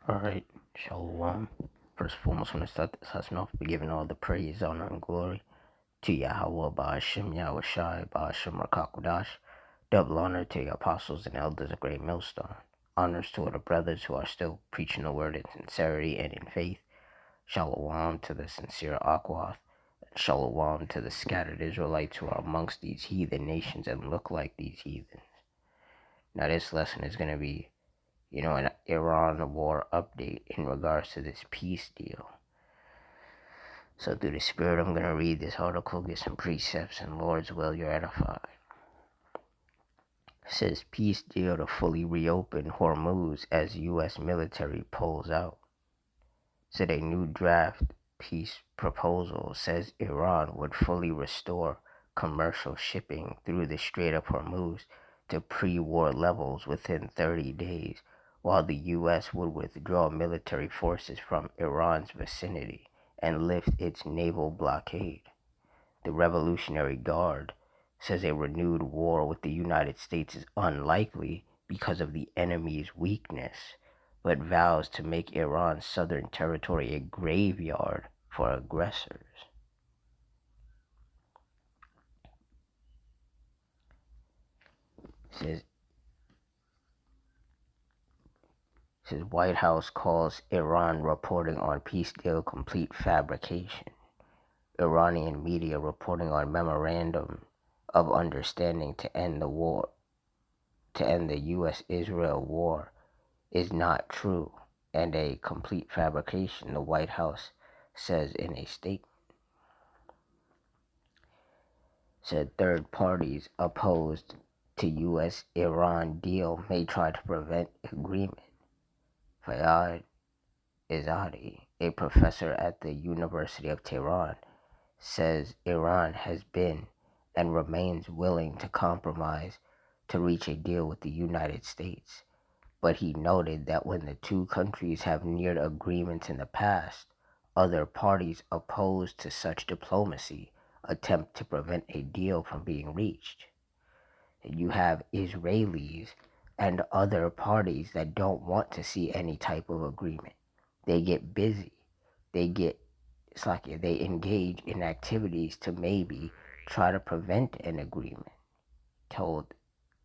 Alright, Shalom. First and foremost, when I start this lesson off, be giving all the praise, honor, and glory to Yahweh, Ba'ashem, Yahweh Shai, Ba'ashem, Rakakwadash. Double honor to the apostles and elders of Great Millstone. Honors to all the brothers who are still preaching the word in sincerity and in faith. Shalom to the sincere Akwath. And Shalom to the scattered Israelites who are amongst these heathen nations and look like these heathens. Now, this lesson is going to be an Iran war update in regards to this peace deal. So through the Spirit, I'm going to read this article, get some precepts, and Lord's will, you're edified. It says, peace deal to fully reopen Hormuz as U.S. military pulls out. Said a new draft peace proposal says Iran would fully restore commercial shipping through the Strait of Hormuz to pre-war levels within 30 days, while the U.S. would withdraw military forces from Iran's vicinity and lift its naval blockade. The Revolutionary Guard says a renewed war with the United States is unlikely because of the enemy's weakness, but vows to make Iran's southern territory a graveyard for aggressors. It says White House calls Iran reporting on peace deal complete fabrication. Iranian media reporting on memorandum of understanding to end the U.S.-Israel war is not true and a complete fabrication, the White House says in a statement. Said third parties opposed to U.S.-Iran deal may try to prevent agreement. Fayyad Izadi, a professor at the University of Tehran, says Iran has been and remains willing to compromise to reach a deal with the United States. But he noted that when the two countries have neared agreements in the past, other parties opposed to such diplomacy attempt to prevent a deal from being reached. You have Israelis and other parties that don't want to see any type of agreement. They get busy. They engage in activities to maybe try to prevent an agreement, told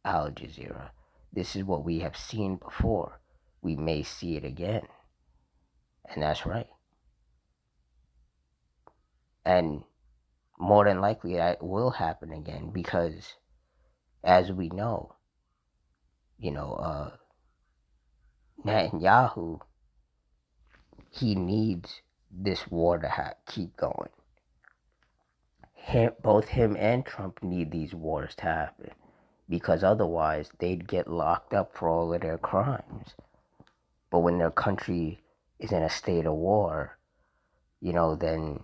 Al Jazeera. This is what we have seen before. We may see it again. And that's right. And more than likely that will happen again because, as we know, Netanyahu, he needs this war to keep going. Both him and Trump need these wars to happen because otherwise they'd get locked up for all of their crimes. But when their country is in a state of war, then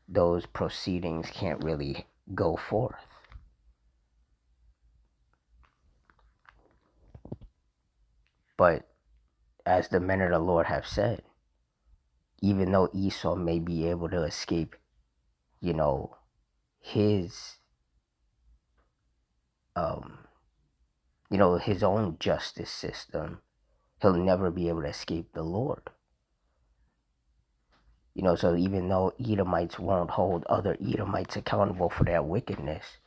those proceedings can't really go forth. But as the men of the Lord have said, even though Esau may be able to escape, his his own justice system, he'll never be able to escape the Lord. So even though Edomites won't hold other Edomites accountable for their wickedness,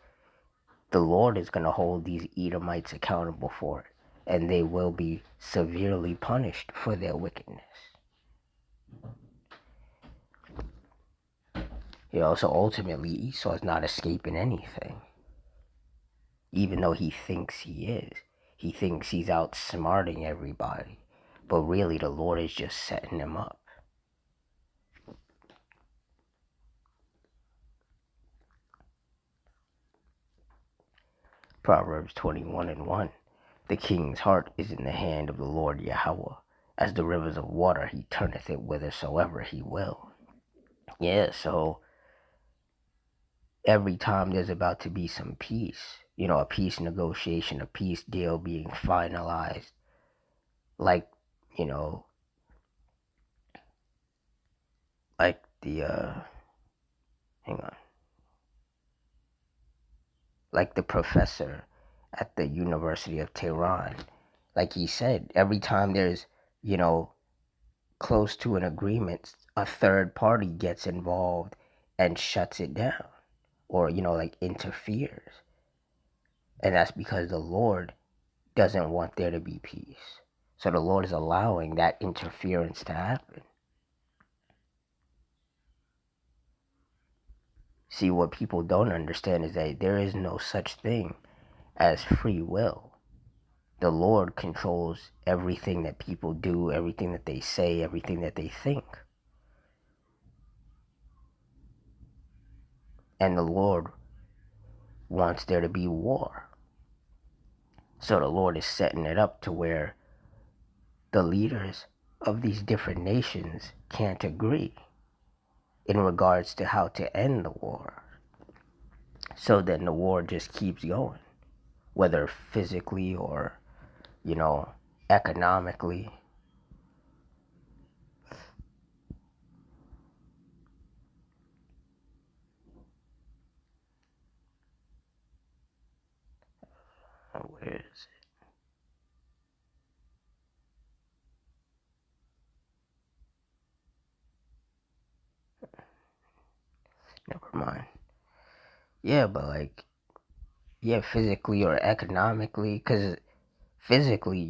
the Lord is going to hold these Edomites accountable for it, and they will be severely punished for their wickedness. So ultimately Esau is not escaping anything. Even though he thinks he is. He thinks he's outsmarting everybody. But really the Lord is just setting him up. Proverbs 21:1. The king's heart is in the hand of the Lord Yahweh. As the rivers of water, he turneth it whithersoever he will. Yeah, so every time there's about to be some peace, a peace negotiation, a peace deal being finalized, like like the professor at the University of Tehran, like he said, every time there's you know, close to an agreement, a third party gets involved and shuts it down or, like interferes. And that's because the Lord doesn't want there to be peace. So the Lord is allowing that interference to happen. See, what people don't understand is that there is no such thing as free will. The Lord controls everything that people do, everything that they say, everything that they think. And the Lord wants there to be war. So the Lord is setting it up to where the leaders of these different nations can't agree in regards to how to end the war. So then the war just keeps going, whether physically or, economically. Where is it? Never mind. Yeah, but yeah, physically or economically, because physically,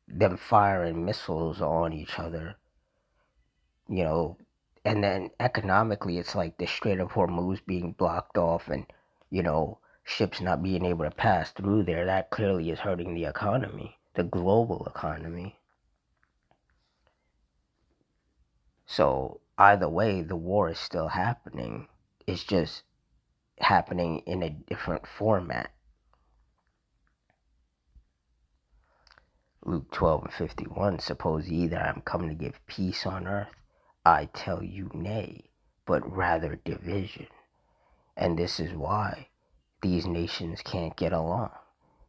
them firing missiles on each other, you know, and then economically, it's like the Strait of Hormuz being blocked off and, ships not being able to pass through there. That clearly is hurting the economy, the global economy. So either way, the war is still happening. It's just happening in a different format. Luke 12:51, suppose ye that I am come to give peace on earth? I tell you nay, but rather division. And this is why these nations can't get along.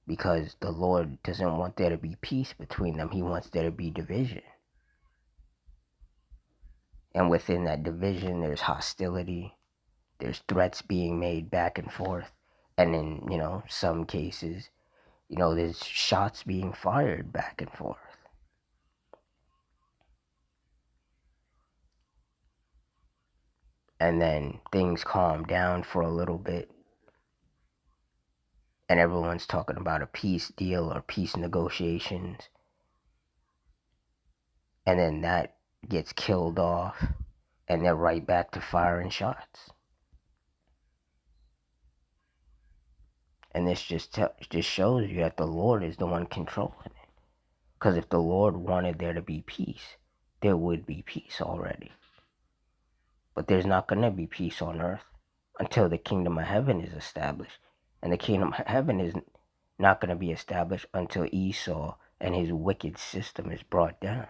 Because the Lord doesn't want there to be peace between them. He wants there to be division. And within that division, there's hostility. There's threats being made back and forth. And in, some cases, there's shots being fired back and forth. And then things calm down for a little bit. And everyone's talking about a peace deal or peace negotiations. And then that gets killed off. And they're right back to firing shots. And this just shows you that the Lord is the one controlling it. Because if the Lord wanted there to be peace, there would be peace already. But there's not going to be peace on earth until the kingdom of heaven is established. And the kingdom of heaven is not going to be established until Esau and his wicked system is brought down.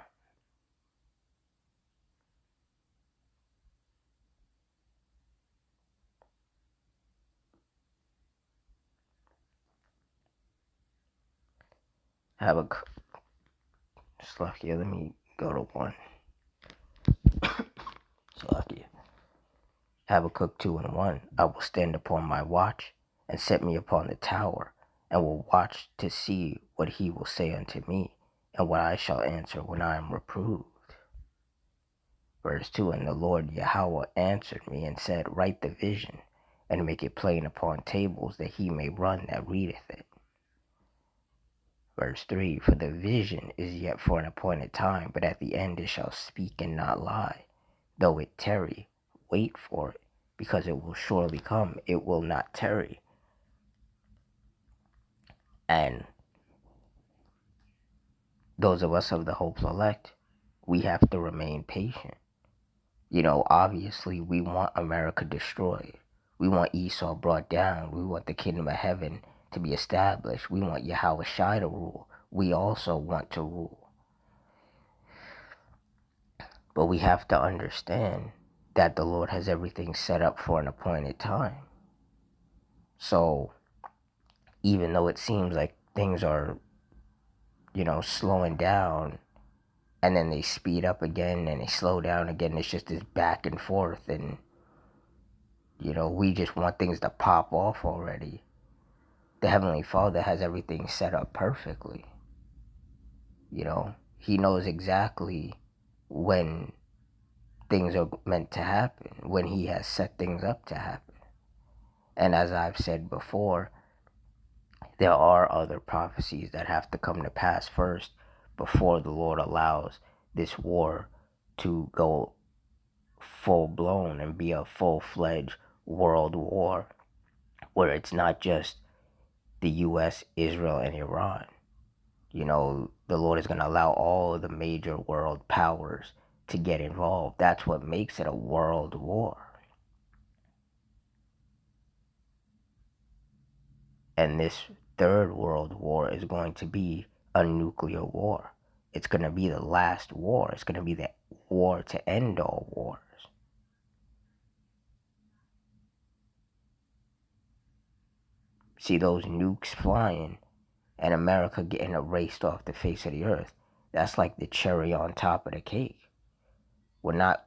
Slakia, let me go to 1. Slakia. Habakkuk 2:1. I will stand upon my watch and set me upon the tower, and will watch to see what he will say unto me, and what I shall answer when I am reproved. Verse 2. And the Lord Yahweh answered me and said, write the vision, and make it plain upon tables, that he may run that readeth it. Verse 3. For the vision is yet for an appointed time, but at the end it shall speak and not lie. Though it tarry, wait for it, because it will surely come, it will not tarry. And those of us of the hopeful elect, we have to remain patient. Obviously, we want America destroyed. We want Esau brought down. We want the kingdom of heaven to be established. We want Yahweh Shai to rule. We also want to rule. But we have to understand that the Lord has everything set up for an appointed time. So, even though it seems like things are, slowing down, and then they speed up again and they slow down again, it's just this back and forth, and, we just want things to pop off already. The Heavenly Father has everything set up perfectly. He knows exactly when things are meant to happen, when he has set things up to happen. And as I've said before, there are other prophecies that have to come to pass first before the Lord allows this war to go full blown and be a full-fledged world war where it's not just the US, Israel, and Iran. The Lord is going to allow all of the major world powers to get involved. That's what makes it a world war. And this third world war is going to be a nuclear war. It's going to be the last war. It's going to be the war to end all wars. See those nukes flying and America getting erased off the face of the earth. That's like the cherry on top of the cake. We're not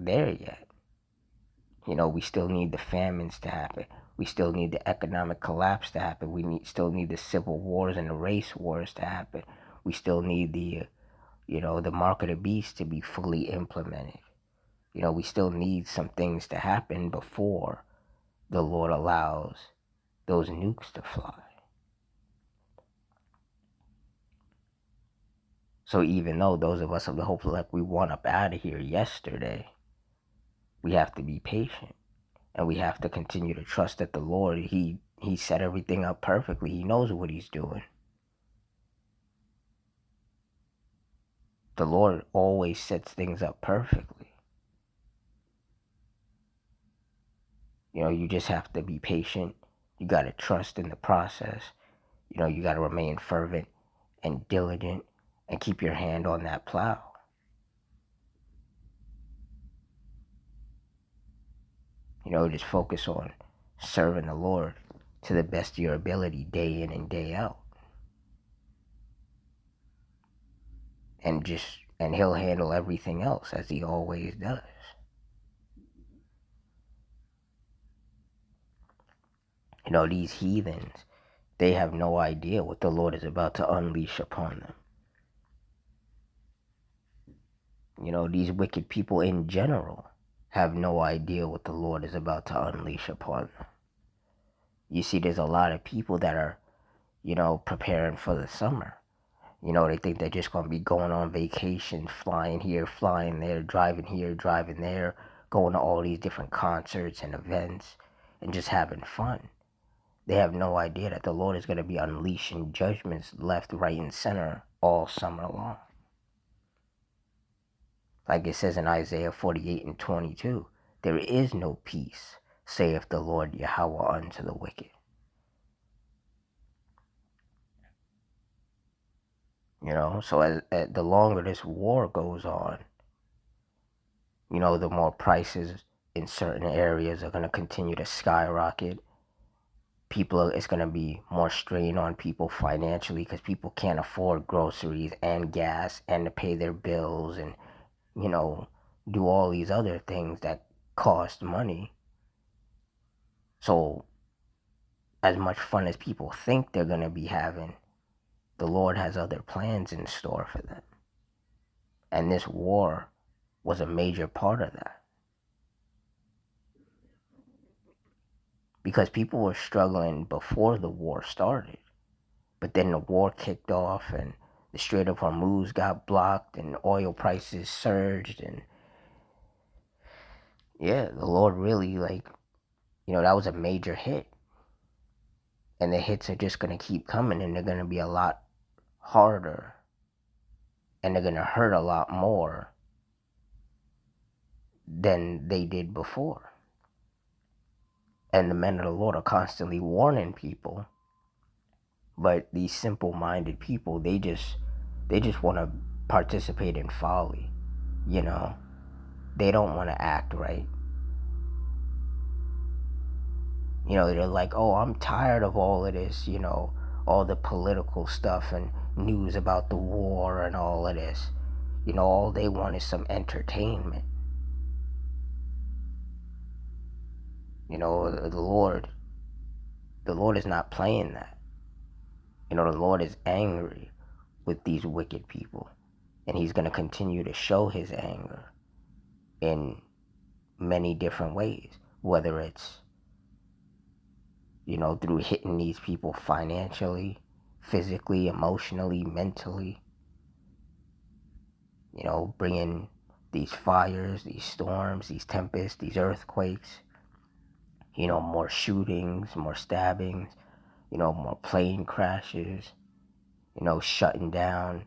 there yet. We still need the famines to happen. We still need the economic collapse to happen. Still need the civil wars and the race wars to happen. We still need the mark of the beast to be fully implemented. We still need some things to happen before the Lord allows those nukes to fly. So even though those of us of the hopeful elect, we want up out of here yesterday, we have to be patient. And we have to continue to trust that the Lord, He set everything up perfectly. He knows what He's doing. The Lord always sets things up perfectly. You just have to be patient. You got to trust in the process. You got to remain fervent and diligent and keep your hand on that plow. Just focus on serving the Lord to the best of your ability, day in and day out. And He'll handle everything else as He always does. These heathens, they have no idea what the Lord is about to unleash upon them. These wicked people in general have no idea what the Lord is about to unleash upon them. You see, there's a lot of people that are, preparing for the summer. They think they're just going to be going on vacation, flying here, flying there, driving here, driving there, going to all these different concerts and events and just having fun. They have no idea that the Lord is going to be unleashing judgments left, right, and center all summer long. Like it says in Isaiah 48 and 22, there is no peace, saith the Lord Yahweh, unto the wicked. So as the longer this war goes on, the more prices in certain areas are going to continue to skyrocket. It's going to be more strain on people financially because people can't afford groceries and gas and to pay their bills and, do all these other things that cost money. So as much fun as people think they're going to be having, the Lord has other plans in store for them. And this war was a major part of that. Because people were struggling before the war started. But then the war kicked off and the Strait of Hormuz got blocked and oil prices surged. And yeah, the Lord really, that was a major hit. And the hits are just going to keep coming and they're going to be a lot harder. And they're going to hurt a lot more than they did before. And the men of the Lord are constantly warning people. But these simple-minded people, they just want to participate in folly. They don't want to act right. They're like, oh, I'm tired of all of this, all the political stuff and news about the war and all of this. All they want is some entertainment. The Lord is not playing that. The Lord is angry with these wicked people. And he's going to continue to show his anger in many different ways, whether it's, through hitting these people financially, physically, emotionally, mentally, bringing these fires, these storms, these tempests, these earthquakes, more shootings, more stabbings, more plane crashes, shutting down,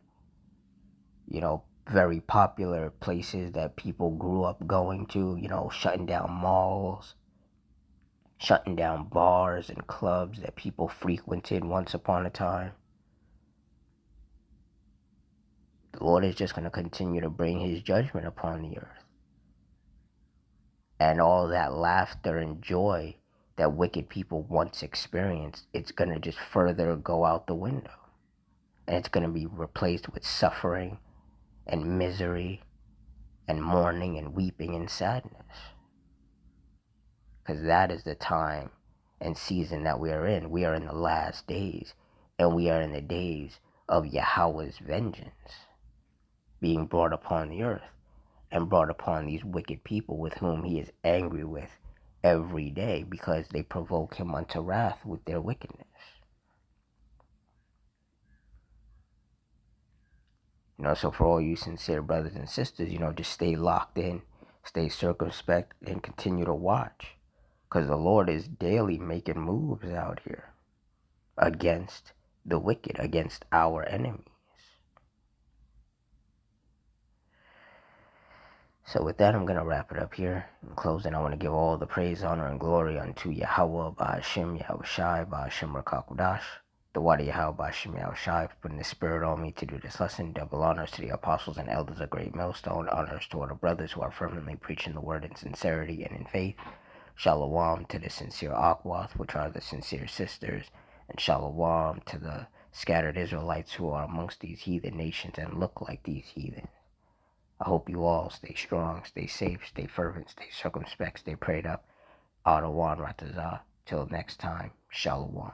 very popular places that people grew up going to, shutting down malls, shutting down bars and clubs that people frequented once upon a time. The Lord is just going to continue to bring his judgment upon the earth. And all that laughter and joy that wicked people once experienced, it's going to just further go out the window. And it's going to be replaced with suffering and misery and mourning and weeping and sadness. Because that is the time and season that we are in. We are in the last days, and we are in the days of Yahweh's vengeance being brought upon the earth and brought upon these wicked people with whom he is angry with every day because they provoke him unto wrath with their wickedness. So for all you sincere brothers and sisters, just stay locked in, stay circumspect, and continue to watch. Because the Lord is daily making moves out here against the wicked, against our enemies. So with that, I'm going to wrap it up here. In closing, I want to give all the praise, honor, and glory unto Yahweh, Ba'ashem, Yahushai, Ba'ashem, Rakakudash, the Wadi Yahweh, Ba'ashem, Yahushai, for putting the spirit on me to do this lesson. Double honors to the apostles and elders of Great Millstone. Honors to all the brothers who are firmly preaching the word in sincerity and in faith. Shalom to the sincere Akwath, which are the sincere sisters. And shalom to the scattered Israelites who are amongst these heathen nations and look like these heathens. I hope you all stay strong, stay safe, stay fervent, stay circumspect, stay prayed up. Adawan Ratazah. Till next time, shalom.